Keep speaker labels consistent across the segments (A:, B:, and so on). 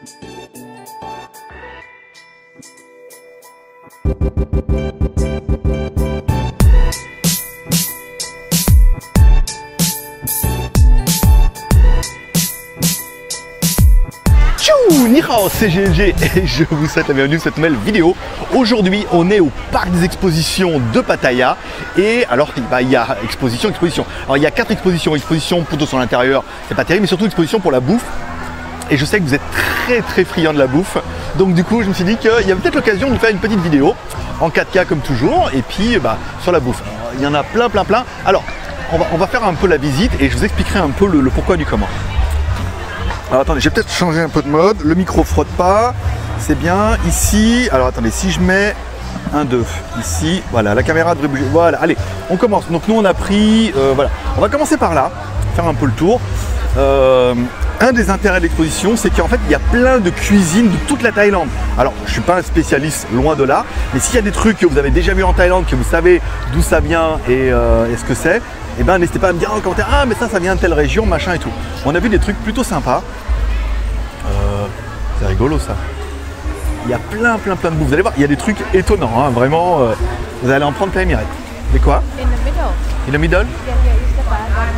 A: Ni hao, c'est GLG et je vous souhaite la bienvenue sur cette nouvelle vidéo. Aujourd'hui, on est au parc des expositions de Pattaya et alors il y a exposition. Alors il y a 4 expositions. Exposition plutôt sur l'intérieur, c'est pas terrible, mais surtout exposition pour la bouffe. Et je sais que vous êtes très friand de la bouffe. Donc du coup, je me suis dit qu'il y avait peut-être l'occasion de faire une petite vidéo en 4K comme toujours et puis sur la bouffe. Alors, il y en a plein. Alors, on va faire un peu la visite et je vous expliquerai un peu le pourquoi du comment. Alors attendez, j'ai peut-être changé un peu de mode, le micro frotte pas, c'est bien, ici, alors attendez, si je mets 1, 2, ici, voilà, la caméra devrait bouger, voilà, allez, on commence. Donc nous on a pris, voilà, on va commencer par là, faire un peu le tour. Un des intérêts de l'exposition, c'est qu'en fait il y a plein de cuisines de toute la Thaïlande. Alors je ne suis pas un spécialiste, loin de là, mais s'il y a des trucs que vous avez déjà vu en Thaïlande, que vous savez d'où ça vient et ce que c'est, eh ben n'hésitez pas à me dire en commentaire, ah mais ça vient de telle région, machin et tout. On a vu des trucs plutôt sympas. C'est rigolo ça. Il y a plein de bouffe. Vous allez voir, il y a des trucs étonnants, hein, vraiment. Vous allez en prendre plein les mirettes. Mais quoi? In the middle?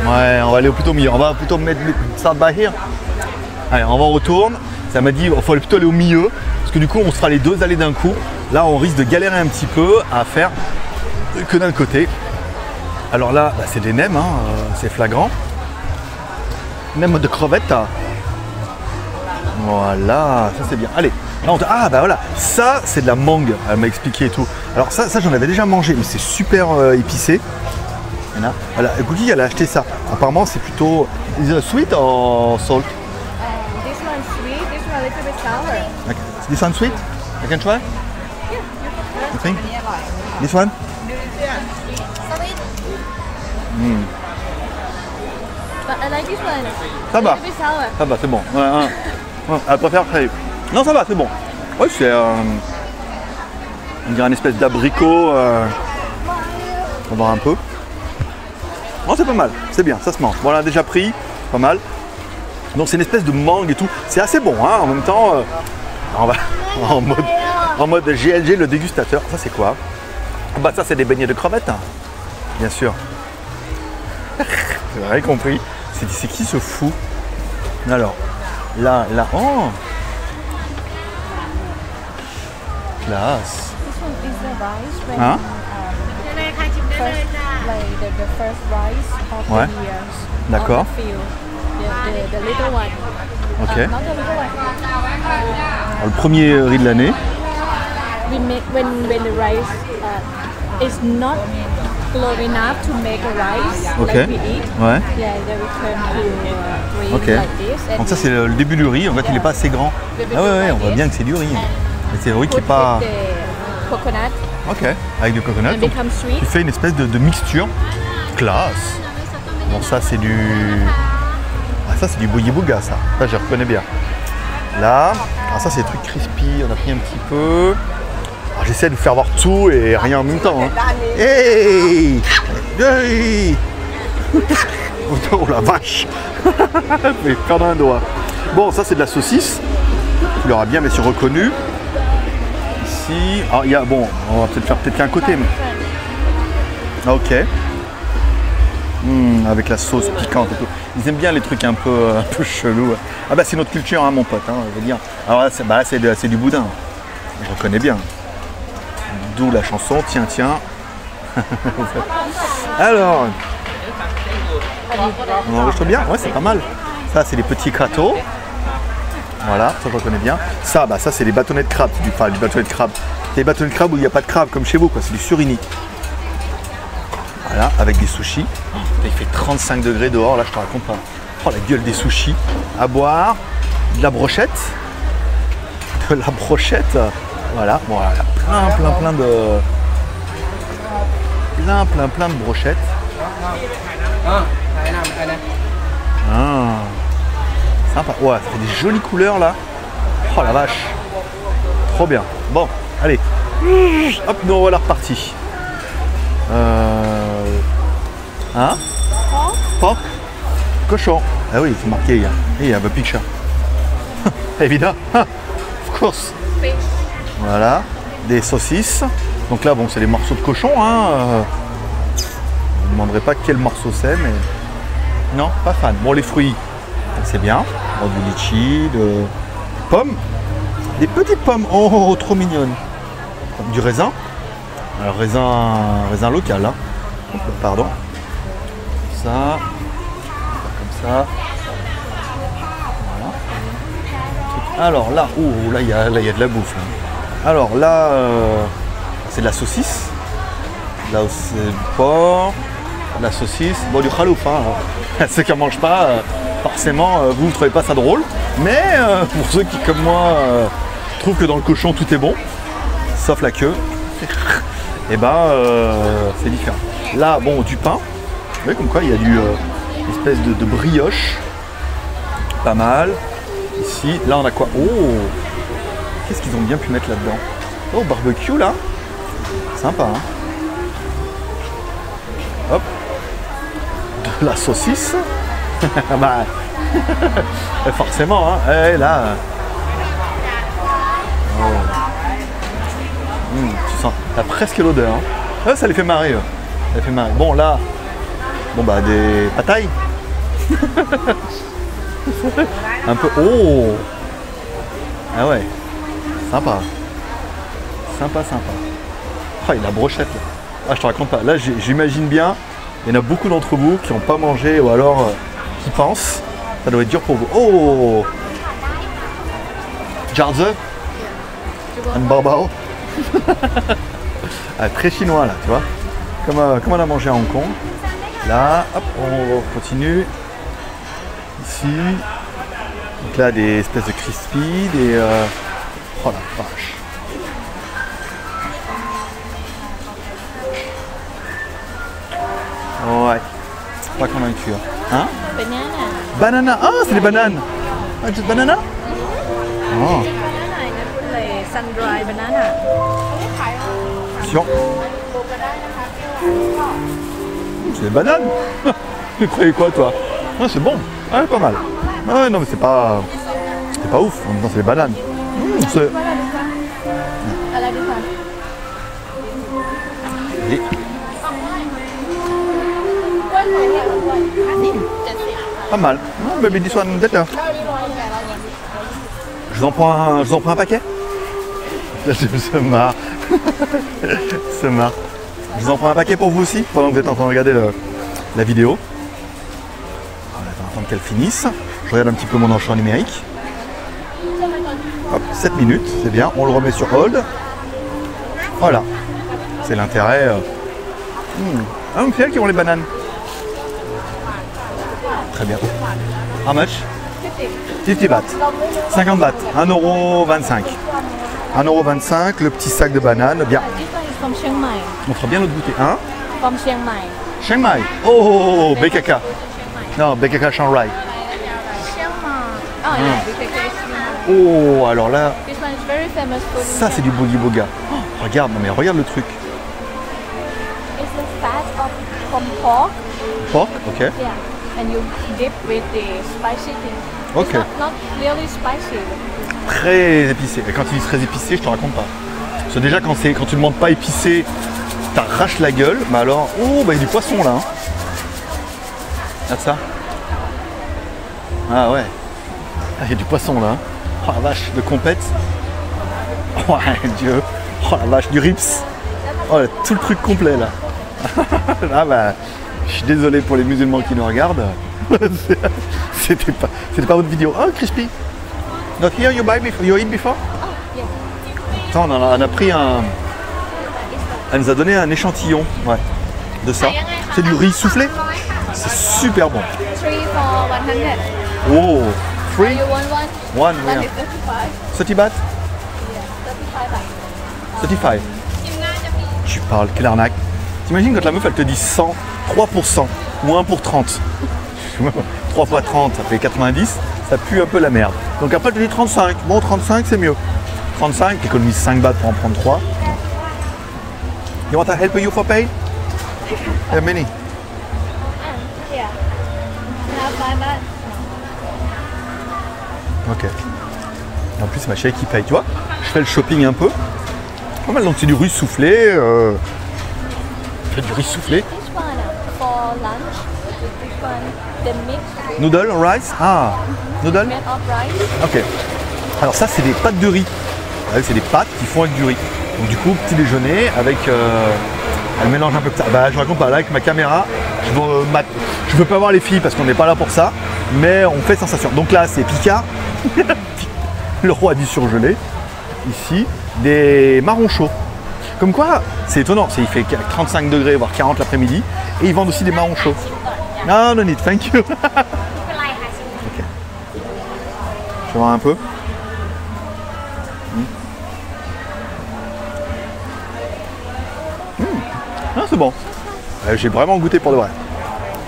A: Ouais, on va aller plutôt au milieu. On va plutôt mettre start by here. Allez, on retourne. Ça m'a dit, il faut plutôt aller au milieu. Parce que du coup, on se fera les deux allées d'un coup. Là, on risque de galérer un petit peu à faire que d'un côté. Alors là, c'est des nems, hein, c'est flagrant. Nems de crevettes. Voilà, ça c'est bien. Allez, là ah bah voilà, ça c'est de la mangue, elle m'a expliqué et tout. Alors ça j'en avais déjà mangé, mais c'est super épicé. Voilà, Cookie elle a acheté ça. Apparemment c'est plutôt is it sweet or salt?
B: This one sweet, this one a little bit sour.
A: Okay. This one sweet? I can try? You think? This one?
B: But I like this one.
A: Ça va.
B: A little bit sour.
A: Ça va, c'est bon. Ouais, elle préfère créer. Non, ça va, c'est bon. Oui, c'est on dirait une espèce d'abricot. On va voir un peu. Non, c'est pas mal. C'est bien, ça se mange. Bon, on l'a déjà pris. Pas mal. Donc, c'est une espèce de mangue et tout. C'est assez bon, hein. En même temps, on va en mode GLG, le dégustateur. Ça, c'est quoi? Bah, ça, c'est des beignets de crevettes. Hein. Bien sûr. Vous avez compris. C'est qui ce fou? Alors. Là, oh! Classe!
B: This one is the rice when
A: Hein?
B: the first rice of
A: Ouais.
B: the years.
A: D'accord.
B: On the field. The little one.
A: Ok.
B: Not the little one.
A: Alors, le premier riz de l'année.
B: We make when the rice is not low enough to make a rice
A: Ok.
B: like we eat.
A: Ouais.
B: Yeah, then we turn to green
A: Ok.
B: like this. And
A: Donc ça c'est le début du riz. En fait il n'est pas assez grand. Ah ouais, on voit bien que c'est du riz. Mais c'est le riz qui
B: put
A: est pas.
B: with the coconut
A: Ok. Avec du coconut.
B: and
A: Donc,
B: become sweet.
A: tu fais une espèce de mixture. Classe. Bon ça c'est du. Ah ça c'est du bouilli bouga ça. Ça je reconnais bien. Là. Alors ça c'est des trucs crispy. On a pris un petit peu. Alors, j'essaie de vous faire voir tout et rien en même temps. Hein. Hey, hey. Oh la vache. Je vais perdre un doigt. Bon, ça c'est de la saucisse. Tu l'auras bien sûr reconnu. Ici, alors il y a, bon, on va peut-être faire qu'un côté. Mais... Ok. Avec la sauce piquante et tout. Ils aiment bien les trucs un peu chelous. Ah bah c'est notre culture, hein, mon pote. Hein, je veux dire. Alors là, c'est du boudin. Je reconnais bien. D'où la chanson, tiens. Alors, on enregistre bien? Ouais, c'est pas mal. Ça, c'est les petits gâteaux. Voilà, ça je reconnais bien. Ça, ça c'est les bâtonnets de crabe. Du bâtonnet de crabe. C'est les bâtonnets de crabe où il n'y a pas de crabe, comme chez vous, quoi. C'est du surimi. Voilà, avec des sushis. Il fait 35 degrés dehors, là, je te raconte pas. Oh, la gueule des sushis. À boire, de la brochette. Voilà, bon, voilà, plein de brochettes. Sympa. Ouais, ça fait des jolies couleurs là. Oh la vache. Trop bien. Bon, allez. Hop, nous voilà repartis. Hein? Porc? Cochon. Ah oui, c'est marqué. Il y a un picture. évidemment. Of course.
B: Fish.
A: Voilà, des saucisses. Donc là, bon, c'est des morceaux de cochon. Hein. Je ne demanderai pas quel morceau c'est, mais non, pas fan. Bon, les fruits, c'est bien. Bon, du litchi, de pommes. Des petites pommes, oh, trop mignonnes. Du raisin. Alors, raisin local. Hein. Pardon. Ça. Comme ça. Voilà. Alors là, oh, là, il y a de la bouffe. Là. Alors là, c'est de la saucisse. Là, c'est du porc. De la saucisse. Bon, du khalouf. Hein. Ceux qui n'en mangent pas, forcément, vous ne trouvez pas ça drôle. Mais pour ceux qui, comme moi, trouvent que dans le cochon, tout est bon, sauf la queue, et ben, c'est différent. Là, bon, du pain. Vous voyez comme quoi, il y a une espèce de brioche. Pas mal. Ici, là, on a quoi? Oh! Qu'est-ce qu'ils ont bien pu mettre là-dedans? Oh, barbecue, là. Sympa, hein? Hop. De la saucisse. Bah, forcément, hein. Et là. Oh. Tu sens, t'as presque l'odeur. Hein. Ah, ça les fait marrer. Ça les fait marrer. Bon, là. Bon, bah, des patailles. Un peu. Oh! Ah ouais. Sympa. Sympa, sympa. Ah, il y a la brochette là. Ah, je te raconte pas. Là, j'imagine bien, il y en a beaucoup d'entre vous qui n'ont pas mangé ou alors qui pensent. Ça doit être dur pour vous. Oh! Jarze? Un barbaro? Ah, très chinois là, tu vois. Comme on a mangé à Hong Kong. Là, hop, on continue. Ici. Donc là, des espèces de crispy, des... Oh la vache. Ouais. Pas convaincu. Hein?
B: Banana.
A: Banana. Ah, c'est des bananes. Ah, just banana? Oh.
B: Banana, les sun-dried banana.
A: Attention. C'est des bananes. Tu croyais quoi, toi? Ah, c'est bon. Ouais, pas mal. Ouais, non, mais c'est pas ouf. En même temps, c'est des bananes. C'est... Et... Pas mal. Oh, baby, this one better. Je vous en prends un paquet? Là, je se marre. Se marre. Je vous en prends un paquet pour vous aussi, pendant que vous êtes en train de regarder la vidéo. On va attendre qu'elle finisse. Je regarde un petit peu mon enchant numérique. Hop, 7 minutes, c'est bien. On le remet sur hold. Voilà. C'est l'intérêt. Ah, c'est elles qui ont les bananes. Très bien. How much? 50 bahts. 50 bahts. 1,25 €. 1,25 €, le petit sac de bananes. Bien.
B: From Chiang Mai.
A: On fera bien notre goûter. Hein?
B: From Chiang Mai.
A: Chiang Mai. Oh, BKK. Non, BKK Chiang Rai.
B: Chiang Mai. Oh, yeah, BKK is
A: Oh, alors là,
B: This one is very famous food.
A: ça c'est du boogie boga. Oh, regarde, non mais regarde le truc.
B: It's the fat of from pork.
A: Pork, ok.
B: Yeah. And you dip with the spicy thing.
A: Ok.
B: It's not really spicy.
A: Très épicé. Et quand il dit très épicé, je te raconte pas. Parce que déjà quand tu ne demandes pas épicé, t'arraches la gueule. Mais alors, oh, bah il y a du poisson là. Hein. Regarde ça. Ah ouais. Ah, il y a du poisson là. Hein. Oh la vache, de compète. Oh Dieu. Oh la vache, du rips. Oh là, tout le truc complet là. Ah bah, je suis désolé pour les musulmans qui nous regardent. C'était pas votre vidéo. Oh, crispy. Not here, you eat before?
B: Oh, yeah.
A: Attends, on a pris un... Elle nous a donné un échantillon, ouais, de ça. C'est du riz soufflé. C'est super bon.
B: 3 for 100.
A: Oh, free?
B: You want one?
A: One,
B: That
A: yeah.
B: is 35.
A: 30 bahts?
B: Yeah, 35 baht.
A: 35. Tu parles, quelle arnaque. T'imagines quand la meuf elle te dit 100, 3 pour 100 ou 1 pour 30. 3 fois 30, ça fait 90, ça pue un peu la merde. Donc après elle te dit 35. Bon, 35 c'est mieux. 35, t'économises 5 bahts pour en prendre 3. You want to help you for pay? How many?
B: Yeah. Now 5 baht.
A: Ok. En plus, c'est ma chérie qui paye, tu vois. Je fais le shopping un peu. Pas mal, donc c'est du riz soufflé. Je fais du riz soufflé.
B: This one for lunch. This one, the mix
A: Noodle, rice. Ah, noodle.
B: made of rice.
A: Ok. Alors ça, c'est des pâtes de riz. Ouais, c'est des pâtes qui font avec du riz. Donc du coup, petit déjeuner avec... elle mélange un peu de ça. Bah, je raconte pas, là avec ma caméra, je veux pas voir les filles parce qu'on n'est pas là pour ça, mais on fait sensation. Donc là, c'est Picard, le roi du surgelé. Ici, des marrons chauds. Comme quoi, c'est étonnant, il fait 35 degrés, voire 40 l'après-midi, et ils vendent aussi des marrons chauds. Non, no need, thank you. Ok. Je vais voir un peu. Ah, c'est bon. J'ai vraiment goûté pour de vrai.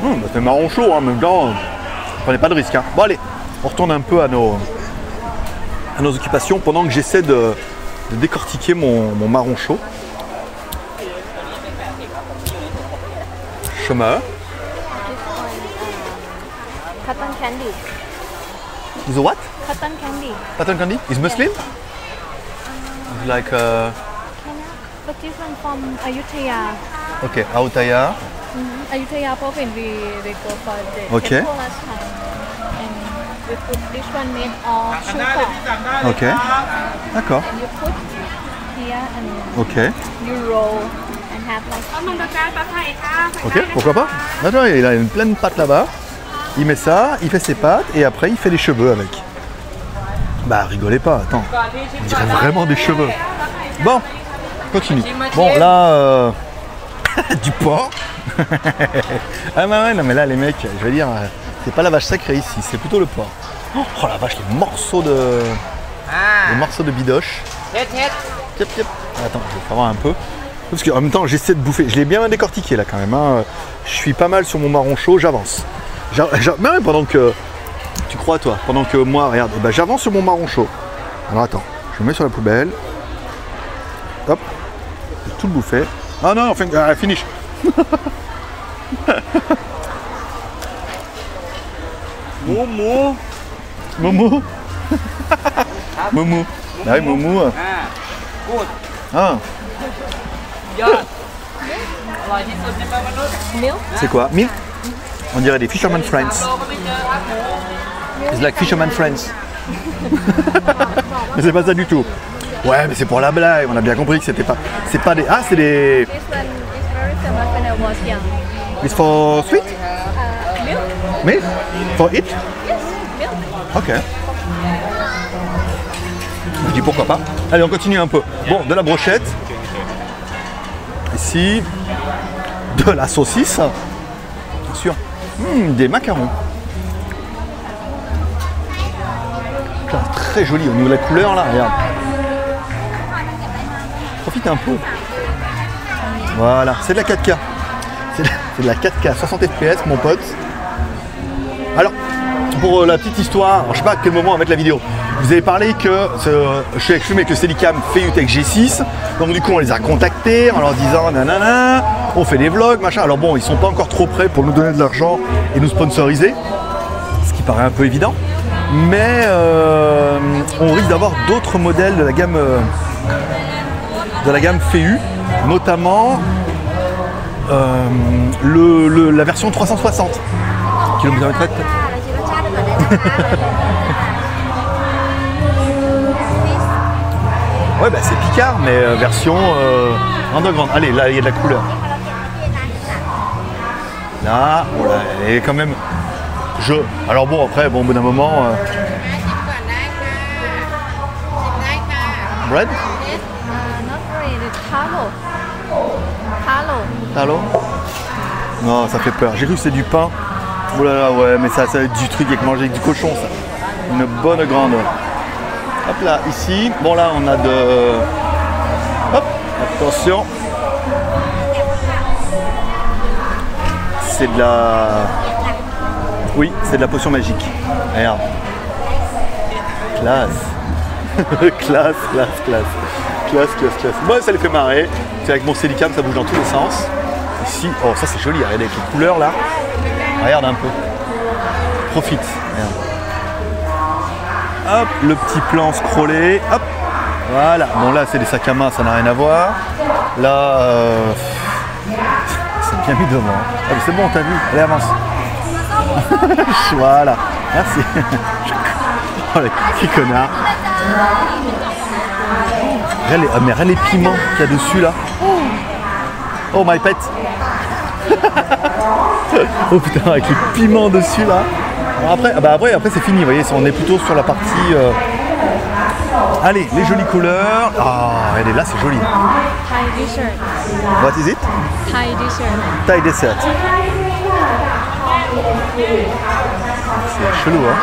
A: Bah, c'est marron chaud, hein, en même temps, prenez pas de risque. Hein. Bon allez, on retourne un peu à nos occupations pendant que j'essaie de décortiquer mon marron chaud. Chemin.
B: Cotton candy.
A: Is a what?
B: Cotton candy.
A: Cotton candy? Is Muslim? It's like
B: But this one from Ayutthaya.
A: okay, Ayutthaya.
B: Ayutthaya province, we go for the
A: Okay.
B: temple last time. And we put this one made of sugar.
A: Ok. D'accord.
B: And you put here and
A: Ok.
B: you roll and have like...
A: Ok, pourquoi pas? Attends, il a une pleine pâte là-bas. Il met ça, il fait ses pâtes et après il fait les cheveux avec. Bah rigolez pas, attends. On dirait vraiment des cheveux. Bon, continue. Bon là, du porc. Ah bah ouais, non mais là les mecs, je veux dire, c'est pas la vache sacrée ici, c'est plutôt le porc. Oh la vache, les morceaux de bidoche. Tiep, tiep. Attends, je vais faire voir un peu. Parce qu'en même temps, j'essaie de bouffer. Je l'ai bien décortiqué là quand même. Hein. Je suis pas mal sur mon marron chaud, j'avance. Même pendant que. Tu crois toi? Pendant que moi, regarde, eh ben, j'avance sur mon marron chaud. Alors attends, je le mets sur la poubelle. Hop. J'ai tout bouffé. Ah non, enfin, finish.
C: Momo.
A: Momo. Momo. Ah oui, Momo.
C: พูด
A: Ah,
C: ยอดอร่อยที่สุดในมนุษย์
B: Milk?
A: c'est quoi? Milk? On dirait des Fisherman Friends.
C: โลก็ไม่เจอครับหมู
A: It's like Fisherman Friends. Mais c'est pas ça du tout. Ouais, mais c'est pour la blague. On a bien compris que c'était pas. C'est pas des. Ah, c'est des.
B: This one is very famous when I was young.
A: It's for sweet?
B: Milk?
A: Mais for it?
B: Yes, milk.
A: Ok. Je dis pourquoi pas. Allez, on continue un peu. Bon, de la brochette. Ici. De la saucisse. Bien sûr. Des macarons. Putain, très joli au niveau de la couleur là, regarde. Profite un peu. Voilà, c'est de la 4K. C'est de la 4K, 60 FPS mon pote. Alors, pour la petite histoire, alors, je sais pas à quel moment on va mettre la vidéo. Vous avez parlé que je suis avec le Steadicam Feiyutech G6. Donc du coup on les a contactés en leur disant nanana, on fait des vlogs, machin. Alors bon, ils sont pas encore trop prêts pour nous donner de l'argent et nous sponsoriser. Ce qui paraît un peu évident. Mais on risque d'avoir d'autres modèles de la gamme Feiyu, notamment la version 360 qui nous permettrait ouais bah c'est Picard mais version underground. Allez, là il y a de la couleur. Là, on l'a, elle est quand même. Alors bon après, bon au bout d'un moment. Bread?
B: Not really, taro. Taro.
A: Talo? Non, ça fait peur. J'ai cru que c'était du pain. Oh là là, ouais, mais ça va être du truc avec manger avec du cochon, ça. Une bonne grande. Hop là, ici. Bon là, on a de. Hop, attention. C'est de la. Oui, c'est de la potion magique. Regarde. Classe. Classe. Moi, ça les fait marrer. C'est avec mon Steadicam, ça bouge dans tous les sens. Ici, oh, ça c'est joli. Regardez avec les couleurs là. Regarde un peu. Profite. Regarde. hop, le petit plan scrollé, hop, voilà. Bon là c'est des sacs à main, ça n'a rien à voir. Là, c'est bien mis devant. Ah, c'est bon, t'as vu, allez avance. Voilà, merci. Oh le petit connard. Regarde les piments qu'il y a dessus là. Oh my pet. Oh putain, avec les piments dessus là. Après c'est fini, vous voyez, on est plutôt sur la partie. Allez, les jolies couleurs. Ah, regardez là, c'est joli.
B: Thai dessert.
A: What is it?
B: Thai dessert.
A: Thai dessert. C'est chelou, hein?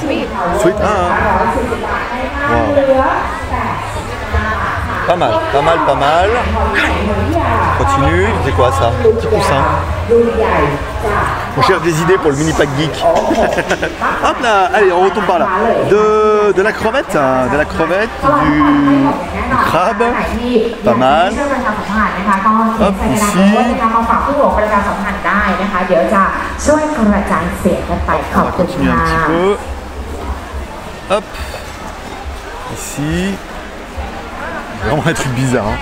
B: Sweet.
A: Sweet, wow. Pas mal, pas mal, pas mal. Continue, c'est quoi ça? Petit coussin. On cherche des idées pour le mini pack geek. Hop là, allez, on retombe par là. De la crevette, hein, de la crevette, du crabe, pas mal. Hop, ici. On va continuer un petit peu. Hop, ici. Vraiment un truc bizarre. Hein.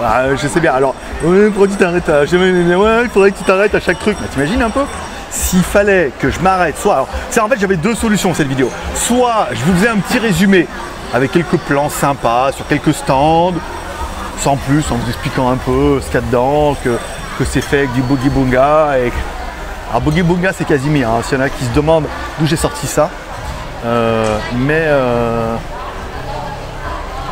A: Ah, je sais bien. Alors, pourquoi tu t'arrêtes à... Ouais, il faudrait que tu t'arrêtes à chaque truc. Mais t'imagines un peu? S'il fallait que je m'arrête, soit... Alors, en fait, j'avais deux solutions cette vidéo. Soit je vous faisais un petit résumé avec quelques plans sympas sur quelques stands, sans plus, en vous expliquant un peu ce qu'il y a dedans, que c'est fait avec du Boogie Boonga. Alors, Boogie Boonga, c'est Casimir. Hein. S'il y en a qui se demandent d'où j'ai sorti ça.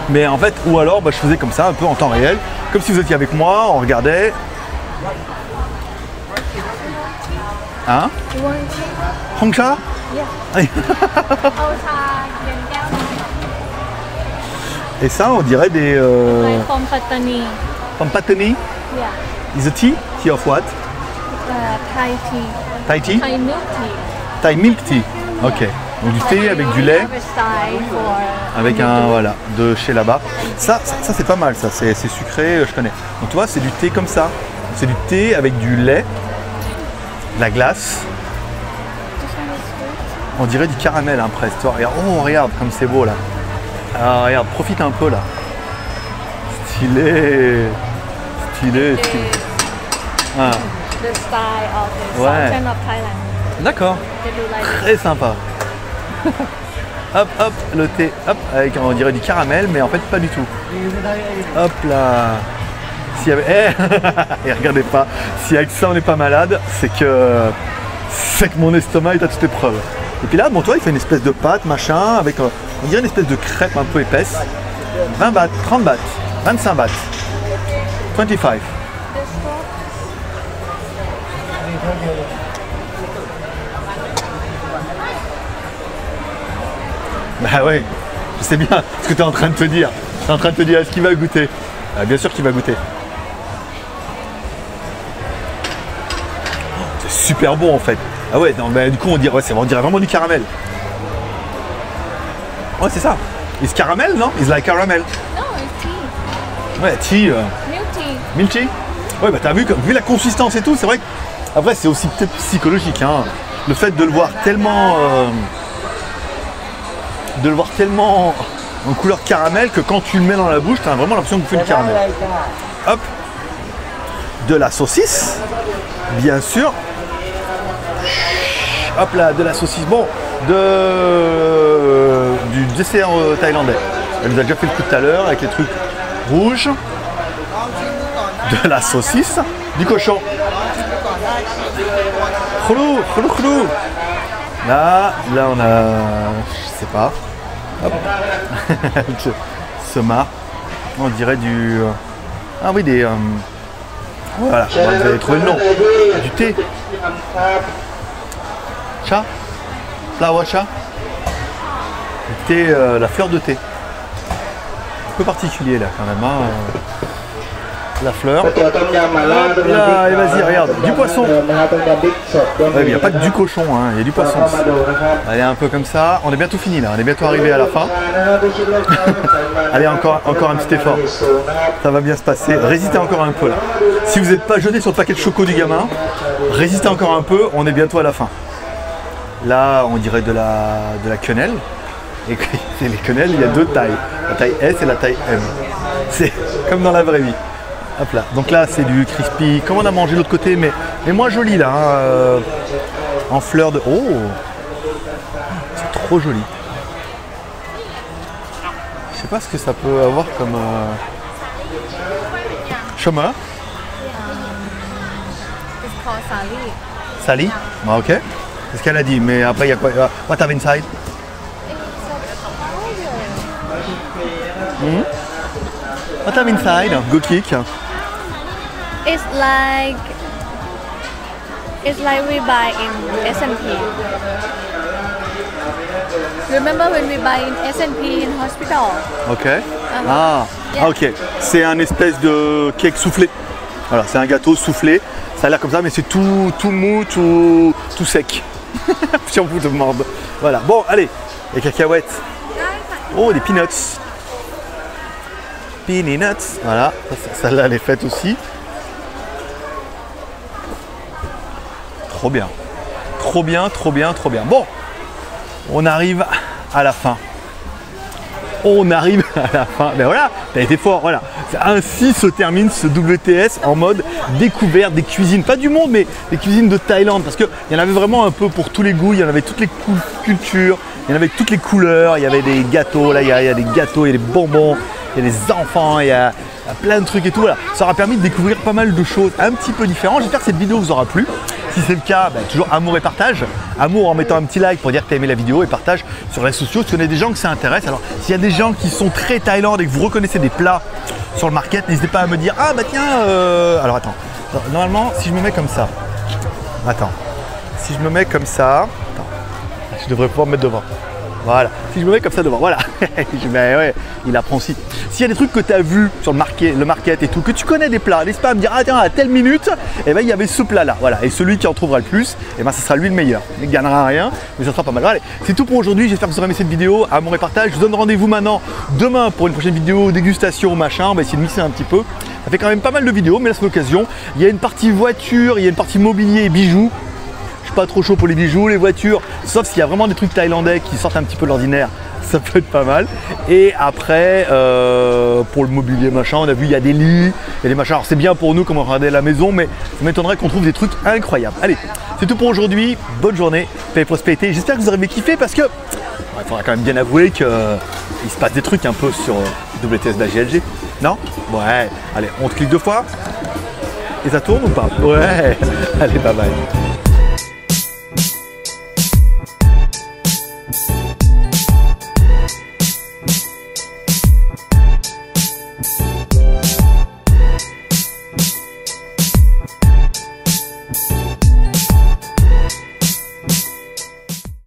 A: Mais en fait, ou alors je faisais comme ça, un peu en temps réel, comme si vous étiez avec moi, on regardait. Hein? Hongcha?
B: Yeah.
A: Et ça, on dirait des...
B: From Pattani.
A: From Pattani?
B: Yeah.
A: Is it tea? Tea of what?
B: Thai tea.
A: Thai tea?
B: Thai milk tea.
A: Thai milk tea. Ok. Donc du thé avec du lait. Avec un, voilà, de chez là-bas. Ça c'est pas mal, ça, c'est sucré, je connais. Donc tu vois, c'est du thé comme ça. C'est du thé avec du lait, de la glace. On dirait du caramel, hein, presque. Tu vois, regarde, oh, regarde comme c'est beau là. Ah, regarde, profite un peu là. Stylé. Stylé, stylé. Ah.
B: The style of the
A: Ouais.
B: Sultan of Thailand.
A: D'accord.
B: They do like
A: Très sympa. Hop, hop, le thé, hop, avec on dirait du caramel, mais en fait pas du tout. Hop là. S'il y avait... Et regardez pas, si avec ça on n'est pas malade, c'est que mon estomac est à toute épreuve. Et puis là, bon toi, il fait une espèce de pâte, machin, avec, on dirait une espèce de crêpe un peu épaisse. 20 bahts, 30 bahts, 25 bahts, 25. Bah ouais, je sais bien ce que tu es en train de te dire. Tu es en train de te dire, est-ce qu'il va goûter? Bien sûr qu'il va goûter. C'est super bon en fait. Ah ouais, non, mais du coup on dirait vraiment du caramel. Ouais, c'est ça. Is caramel, non? Is like caramel.
B: No, it's tea.
A: Ouais, tea.
B: Milk tea.
A: Milk tea? Ouais, bah t'as vu la consistance et tout, c'est vrai que... Après, c'est aussi peut-être psychologique, hein. Le fait de le voir tellement... en couleur caramel que quand tu le mets dans la bouche, tu as vraiment l'impression de bouffer du caramel. Hop, de la saucisse, bien sûr. Hop là, de la saucisse. Bon, du dessert thaïlandais. Elle nous a déjà fait le coup tout à l'heure avec les trucs rouges. De la saucisse, du cochon. Khlou, khlou, khlou. Là on a, je sais pas. Hop. Ce marc, on dirait du... Ah oui, des... Voilà, vous avez trouvé le nom. Du thé. Cha. Flower cha. Du thé, la fleur de thé. Un peu particulier là quand même. Hein. La fleur. Hop là, et vas-y, regarde, du poisson. Ouais, il n'y a pas que du cochon, hein, il y a du poisson. Allez, un peu comme ça. On est bientôt fini là, on est bientôt arrivé à la fin. Allez, encore un petit effort. Ça va bien se passer. Résistez encore un peu là. Si vous n'êtes pas jeté sur le paquet de choco du gamin, résistez encore un peu, on est bientôt à la fin. Là, on dirait de la quenelle. Et les quenelles, il y a deux tailles. La taille S et la taille M. C'est comme dans la vraie vie. Hop là. Donc là, c'est du crispy. Comme on a mangé de l'autre côté, mais moins joli là. Hein, en fleur de... Oh, c'est trop joli. Je sais pas ce que ça peut avoir comme... Chemin.
B: It's called sari.
A: Sali. Ah, ok. C'est ce qu'elle a dit. Mais après, il y a quoi? What have inside? What have inside? Go kick.
B: It's like we buy in S&P. Remember when we buy in S&P in hospital?
A: Ok. Ah, ok. C'est un espèce de cake soufflé. Voilà, c'est un gâteau soufflé. Ça a l'air comme ça, mais c'est tout mou, tout sec. Si on vous demande. Voilà. Bon, allez. Les cacahuètes. Oh, des peanuts. Peanuts. Voilà. Celle-là, elle est faite aussi. Trop bien. Trop bien, trop bien, trop bien. Bon, on arrive à la fin. On arrive à la fin. Ben voilà, t'as été fort, voilà. Ainsi se termine ce WTS en mode découverte des cuisines, pas du monde, mais des cuisines de Thaïlande, parce qu'il y en avait vraiment un peu pour tous les goûts, il y en avait toutes les cultures, il y en avait toutes les couleurs, il y avait des gâteaux, là il y a des gâteaux, il y a des bonbons, il y a des enfants, il y a plein de trucs et tout. Voilà. Ça aura permis de découvrir pas mal de choses un petit peu différentes. J'espère que cette vidéo vous aura plu. Si c'est le cas, toujours amour et partage. Amour en mettant un petit like pour dire que tu as aimé la vidéo et partage sur les réseaux sociaux. Si tu connais des gens que ça intéresse. Alors, s'il y a des gens qui sont très Thaïlande et que vous reconnaissez des plats sur le market, n'hésitez pas à me dire ah bah tiens, alors attends. Normalement, si je me mets comme ça. Attends. Si je me mets comme ça. Attends. Je devrais pouvoir me mettre devant. Voilà, si je me mets comme ça devant, voilà. Ouais, il apprend aussi. S'il y a des trucs que tu as vus sur le market et tout, que tu connais des plats, n'hésite pas à me dire, ah tiens, à telle minute, et ben il y avait ce plat là, voilà. Et celui qui en trouvera le plus, et ben ça sera lui le meilleur. Il ne gagnera rien, mais ça sera pas mal. Allez, c'est tout pour aujourd'hui, j'espère que vous aurez aimé cette vidéo. Amour et partage, je vous donne rendez-vous maintenant demain pour une prochaine vidéo dégustation, machin. On va essayer de mixer un petit peu. Ça fait quand même pas mal de vidéos, mais là c'est l'occasion. Il y a une partie voiture, il y a une partie mobilier et bijoux. Pas trop chaud pour les bijoux, les voitures, sauf s'il y a vraiment des trucs thaïlandais qui sortent un petit peu de l'ordinaire, ça peut être pas mal. Et après, pour le mobilier machin, on a vu il y a des lits, il y a des machins. Alors c'est bien pour nous comme on regardait à la maison, mais ça m'étonnerait qu'on trouve des trucs incroyables. Allez, c'est tout pour aujourd'hui, bonne journée, paix et prospérité. J'espère que vous aurez kiffé parce que il faudra quand même bien avouer qu'il se passe des trucs un peu sur WTS de la GLG, non? Ouais, allez, on clique 2 fois et ça tourne ou pas? Ouais, allez, bye bye.